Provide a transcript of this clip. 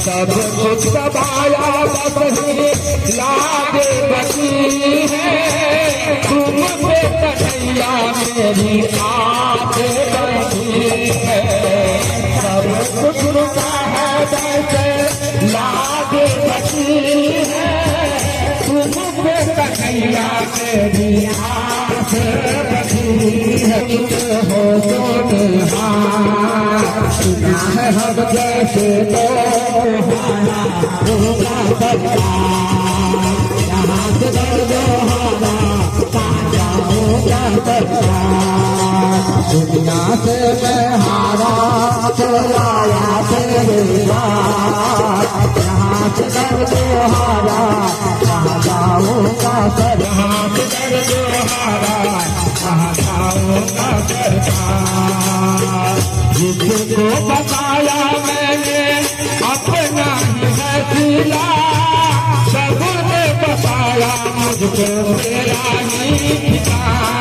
सब कुछ दबाया बस ही लागे बची है, तुम पे कन्हैया मेरी आँख बची है। सब कुछ रुका है वैसे लागे बची है, तुम पे कन्हैया मेरी आँख बची है। हो तो सुना है हम जैसे तो होगा बच्चा, यहाँ से दर्द होगा ताजा होगा बच्चा। दुनिया से मैं हारा तो आया तेरे बात, यहाँ से दर्द हारा ताजा होगा सर, यहाँ से दर्द हारा ताजा होगा सरकार। जिसको बताया मैंने अपना ही फैसला, सबने बताया मुझको मेरा ही ठिकाना।